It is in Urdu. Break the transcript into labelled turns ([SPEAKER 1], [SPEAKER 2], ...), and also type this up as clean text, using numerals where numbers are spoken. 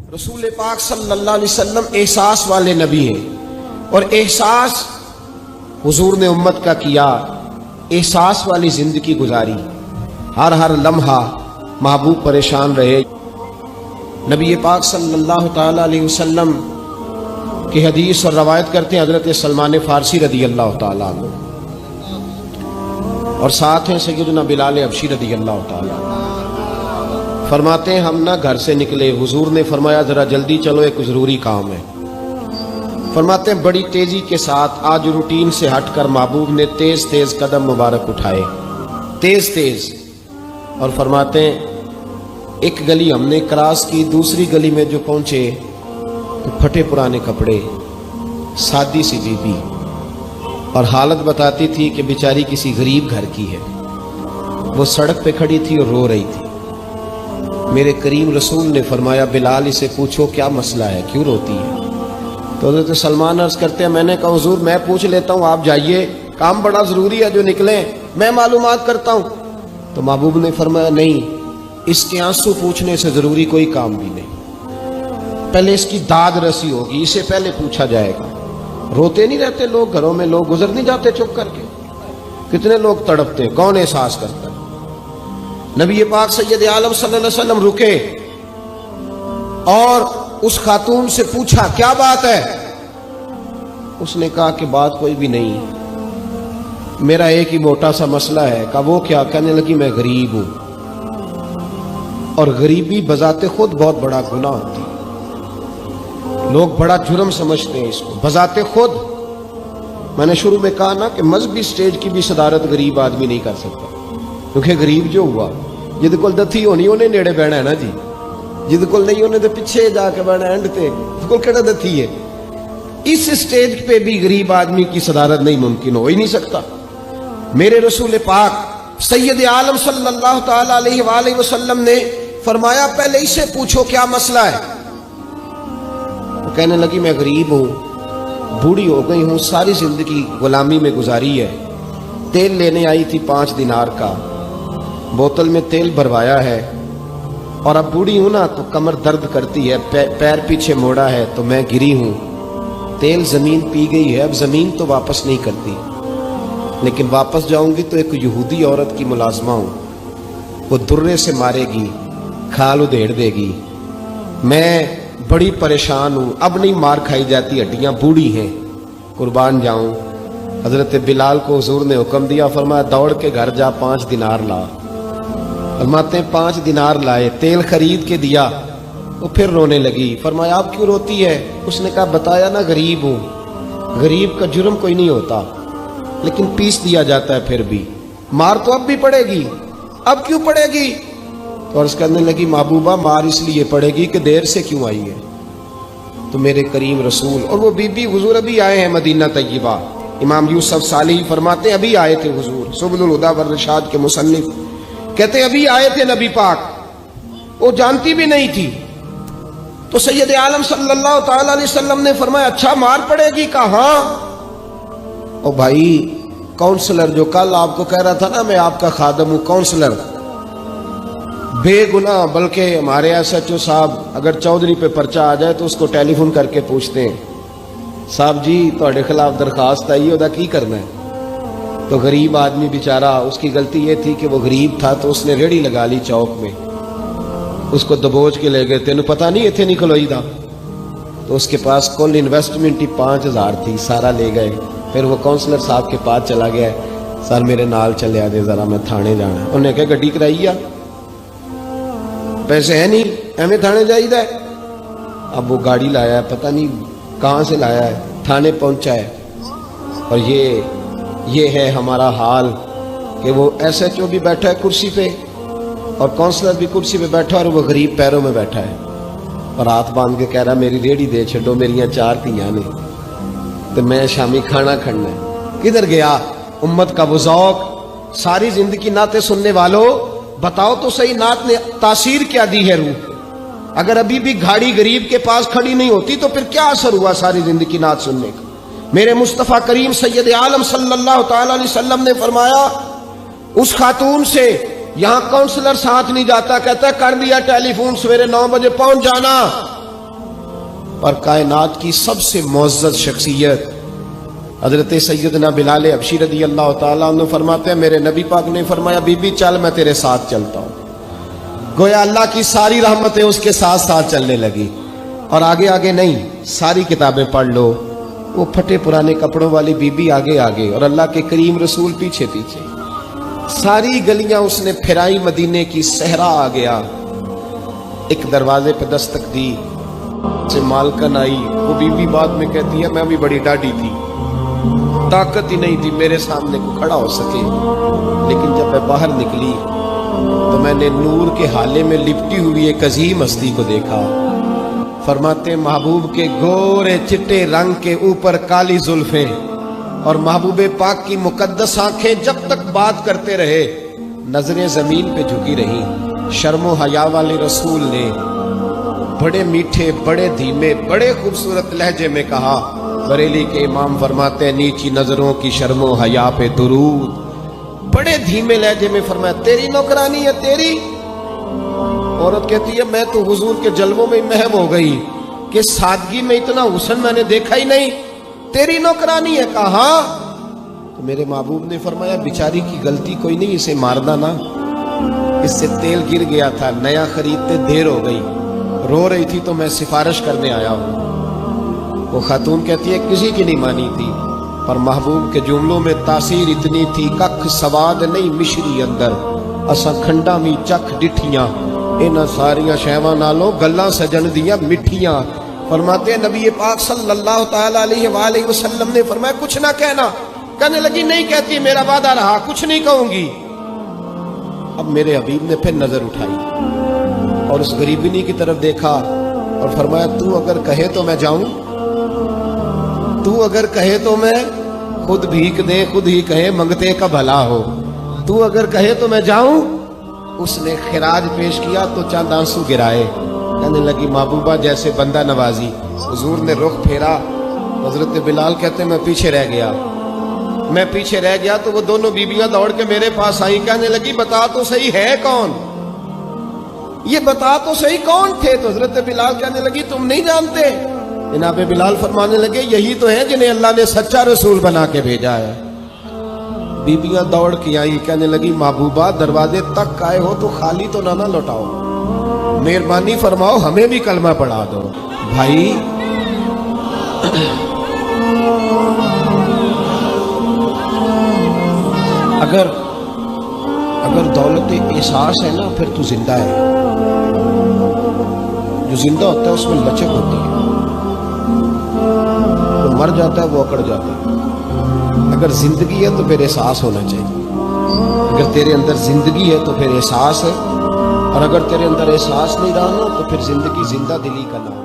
[SPEAKER 1] رسول پاک صلی اللہ علیہ وسلم احساس والے نبی ہیں، اور احساس حضور نے امت کا کیا، احساس والی زندگی گزاری، ہر لمحہ محبوب پریشان رہے۔ نبی پاک صلی اللہ تعالی علیہ وسلم کی حدیث اور روایت کرتے ہیں حضرت سلمان فارسی رضی اللہ تعالیٰ عنہ، اور ساتھ ہیں سیدنا بلال حبشی رضی اللہ تعالیٰ عنہ۔ فرماتے ہیں ہم نہ گھر سے نکلے، حضور نے فرمایا ذرا جلدی چلو، ایک ضروری کام ہے۔ فرماتے ہیں بڑی تیزی کے ساتھ آج روٹین سے ہٹ کر محبوب نے تیز تیز قدم مبارک اٹھائے، تیز تیز، اور فرماتے ہیں ایک گلی ہم نے کراس کی، دوسری گلی میں جو پہنچے تو پھٹے پرانے کپڑے، سادی سی بی بی، اور حالت بتاتی تھی کہ بیچاری کسی غریب گھر کی ہے۔ وہ سڑک پہ کھڑی تھی اور رو رہی تھی۔ میرے کریم رسول نے فرمایا بلال اسے پوچھو کیا مسئلہ ہے، کیوں روتی ہے؟ تو حضرت سلمان عرض کرتے ہیں میں نے کہا حضور میں پوچھ لیتا ہوں، آپ جائیے، کام بڑا ضروری ہے جو نکلیں، میں معلومات کرتا ہوں۔ تو محبوب نے فرمایا نہیں، اس کے آنسو پوچھنے سے ضروری کوئی کام بھی نہیں، پہلے اس کی داد رسی ہوگی، اسے پہلے پوچھا جائے گا۔ روتے نہیں رہتے لوگ گھروں میں، لوگ گزر نہیں جاتے چپ کر کے؟ کتنے لوگ تڑپتے، کون احساس کرتا ہے؟ نبی پاک سید عالم صلی اللہ علیہ وسلم رکے اور اس خاتون سے پوچھا کیا بات ہے؟ اس نے کہا کہ بات کوئی بھی نہیں، میرا ایک ہی موٹا سا مسئلہ ہے۔ کہا وہ کیا؟ کہنے لگی میں غریب ہوں، اور غریبی بذات خود بہت بڑا گناہ ہوتی ہے، لوگ بڑا جرم سمجھتے ہیں اس کو بذات خود۔ میں نے شروع میں کہا نا کہ مذہبی سٹیج کی بھی صدارت غریب آدمی نہیں کر سکتا، کیونکہ غریب جو ہوا جد کول دتھی ہونی انہیں نیڑے بہنا ہے نا جی، جد کول نہیں انہیں تو پیچھے جا کے بہنا اینڈ تے جد کول کیڑا دتھی ہے۔ اس سٹیج پہ بھی غریب آدمی کی صدارت نہیں ممکن ہو ہی نہیں سکتا۔ میرے رسول پاک سید عالم صلی اللہ تعالی علیہ وآلہ وسلم نے فرمایا پہلے اسے پوچھو کیا مسئلہ ہے۔ وہ کہنے لگی میں غریب ہوں، بوڑھی ہو گئی ہوں، ساری زندگی غلامی میں گزاری ہے، تیل لینے آئی تھی 5 دینار کا، بوتل میں تیل بھروایا ہے، اور اب بوڑھی ہوں نا تو کمر درد کرتی ہے، پیر پیچھے موڑا ہے تو میں گری ہوں، تیل زمین پی گئی ہے، اب زمین تو واپس نہیں کرتی، لیکن واپس جاؤں گی تو ایک یہودی عورت کی ملازمہ ہوں، وہ درے سے مارے گی، کھال ادھیڑ دے گی، میں بڑی پریشان ہوں، اب نہیں مار کھائی جاتی، ہڈیاں بوڑھی ہیں، قربان جاؤں۔ حضرت بلال کو حضور نے حکم دیا، فرمایا دوڑ کے گھر جا 5 دینار لا۔ فرماتے ہیں 5 دینار لائے، تیل خرید کے دیا، وہ پھر رونے لگی۔ فرمایا آپ کیوں روتی ہے؟ اس نے کہا بتایا نا غریب ہوں، غریب کا جرم کوئی نہیں ہوتا، لیکن پیس دیا جاتا ہے، پھر بھی مار تو اب بھی پڑے گی، اب کیوں پڑے گی؟ تو عرض کرنے لگی محبوبہ مار اس لیے پڑے گی کہ دیر سے کیوں آئی ہے۔ تو میرے کریم رسول اور وہ بی بی حضور ابھی آئے ہیں مدینہ طیبہ، امام یوسف صالحی فرماتے ہیں ابھی آئے تھے حضور، سبل الہدی والرشاد کے مصنف کہتے ہیں ابھی آئے تھے نبی پاک، وہ جانتی بھی نہیں تھی۔ تو سید عالم صلی اللہ تعالی علیہ وسلم نے فرمایا اچھا مار پڑے گی؟ کہا ہاں۔ او بھائی کونسلر جو کل آپ کو کہہ رہا تھا نا میں آپ کا خادم ہوں، کونسلر بے گناہ، بلکہ ہمارے SHO صاحب اگر چودھری پہ پرچہ آ جائے تو اس کو ٹیلی فون کر کے پوچھتے ہیں صاحب جی تہاڈے خلاف درخواست آئی ہے، کی کرنا ہے؟ تو غریب آدمی بیچارہ، اس کی غلطی یہ تھی کہ وہ غریب تھا تو اس نے ریڑھی لگا لی چوک میں، اس کو دبوچ کے لے گئے، تینوں پتہ نہیں ایتھے نہیں کھلوئی دا، تو اس کے پاس کل انویسٹمنٹ ہی 5000 تھی، سارا لے گئے۔ پھر وہ کونسلر صاحب کے پاس چلا گیا، سر میرے نال چلے آ جائے ذرا میں تھانے جانا ہے۔ انہوں نے کہا گڈی کرائی آ، پیسے ہیں نہیں ایویں تھانے جائی دا ہے۔ اب وہ گاڑی لایا ہے، پتہ نہیں کہاں سے لایا ہے، تھانے پہنچا ہے، اور یہ ہے ہمارا حال کہ وہ SHO بھی بیٹھا ہے کرسی پہ اور کونسلر بھی کرسی پہ بیٹھا، اور وہ غریب پیروں میں بیٹھا ہے اور ہاتھ باندھ کے کہہ رہا میری ریڑھی دے چھڈو، میریاں 4 دھیاں نے تو میں شامی کھانا کھڑنا ہے۔ کدھر گیا امت کا وہ ذوق؟ ساری زندگی نعتیں سننے والوں بتاؤ تو صحیح نعت نے تاثیر کیا دی ہے روح؟ اگر ابھی بھی گھاڑی غریب کے پاس کھڑی نہیں ہوتی تو پھر کیا اثر ہوا ساری زندگی نعت سننے کا؟ میرے مصطفیٰ کریم سید عالم صلی اللہ تعالی علیہ وسلم نے فرمایا اس خاتون سے یہاں کونسلر ساتھ نہیں جاتا، کہتا ہے کر دیا ٹیلی فون، سویرے 9 بجے پہنچ جانا، اور کائنات کی سب سے معزز شخصیت حضرت سیدنا بلال حبشی رضی اللہ تعالیٰ عنہ فرماتے ہیں میرے نبی پاک نے فرمایا بی بی چل میں تیرے ساتھ چلتا ہوں. گویا اللہ کی ساری رحمتیں اس کے ساتھ ساتھ چلنے لگی. اور آگے آگے نہیں، ساری کتابیں پڑھ لو، وہ پھٹے پرانے کپڑوں والی بی بی آگے آگے اور اللہ کے کریم رسول پیچھے پیچھے. ساری گلیاں اس نے پھرائی، مدینے کی صحرا آ گیا. ایک دروازے پہ دستک دی سے مالکن آئی. وہ بی بی بعد میں کہتی ہے میں بھی بڑی ڈاڈی تھی، طاقت ہی نہیں تھی میرے سامنے کو کھڑا ہو سکے، لیکن جب میں باہر نکلی تو میں نے نور کے حالے میں لپٹی ہوئی ایک عظیم ہستی کو دیکھا. فرماتے محبوب کے گورے چٹے رنگ کے اوپر کالی زلفیں اور محبوب پاک کی مقدس آنکھیں جب تک بات کرتے رہے نظریں زمین پہ جھکی رہی. شرم و حیا والے رسول نے بڑے میٹھے، بڑے دھیمے، بڑے خوبصورت لہجے میں کہا. بریلی کے امام فرماتے ہیں نیچی نظروں کی شرم و حیا پہ درود. بڑے دھیمے لہجے میں فرمایا تیری نوکرانی ہے تیری. عورت کہتی ہے میں تو حضور کے جلووں میں محو ہو گئی کہ سادگی میں اتنا حسن میں نے دیکھا ہی نہیں، تیری نوکرانی ہے. کہا تو میرے محبوب نے فرمایا بیچاری کی غلطی کوئی نہیں، اسے مارنا نا، اس سے تیل گر گیا تھا، نیا خریدتے دیر ہو گئی، رو رہی تھی تو میں سفارش کرنے آیا ہوں. وہ خاتون کہتی ہے کسی کی نہیں مانی تھی، پر محبوب کے جملوں میں تاثیر اتنی تھی ککھ سواد نہیں مشری اندر اساں کھنڈا می چکھ ڈٹھیاں انہاں ساریاں شیواں نالوں گلاں سجن دیاں مٹھیاں. فرماتے ہیں نبی پاک صلی اللہ تعالی علیہ وآلہ وسلم نے فرمایا کچھ نہ کہنا. کہنے لگی نہیں کہتی، میرا وعدہ رہا کچھ نہیں کہوں گی. اب میرے حبیب نے پھر نظر اٹھائی اور اس غریبنی کی طرف دیکھا اور فرمایا تو اگر کہے تو میں جاؤں، تو اگر کہے تو میں خود بھیک دے خود ہی کہے منگتے کا بھلا ہو، تو اگر کہے تو میں جاؤں. اس نے خراج پیش کیا تو چند آنسو گرائے. کہنے لگی محبوبہ جیسے بندہ نوازی. حضور نے رخ پھیرا. حضرت بلال کہتے میں پیچھے رہ گیا تو وہ دونوں بیبیاں دوڑ کے میرے پاس آئی. کہنے لگی بتا تو صحیح ہے کون، یہ بتا تو صحیح کون تھے. تو حضرت بلال کہنے لگی تم نہیں جانتے. جناب بلال فرمانے لگے یہی تو ہیں جنہیں اللہ نے سچا رسول بنا کے بھیجا ہے. بیبیاں دوڑ کے آئی. کہنے لگی محبوبہ دروازے تک آئے ہو تو خالی تو نہ لوٹاؤ، مہربانی فرماؤ ہمیں بھی کلمہ پڑھا دو. بھائی اگر دولت احساس ہے نا پھر تو زندہ ہے. جو زندہ ہوتا ہے اس میں لچک ہوتی ہے، جو مر جاتا ہے وہ اکڑ جاتا ہے. اگر زندگی ہے تو پھر احساس ہونا چاہیے. اگر تیرے اندر زندگی ہے تو پھر احساس ہے، اور اگر تیرے اندر احساس نہیں رہا نا تو پھر زندگی زندہ دلی کا نام ہے.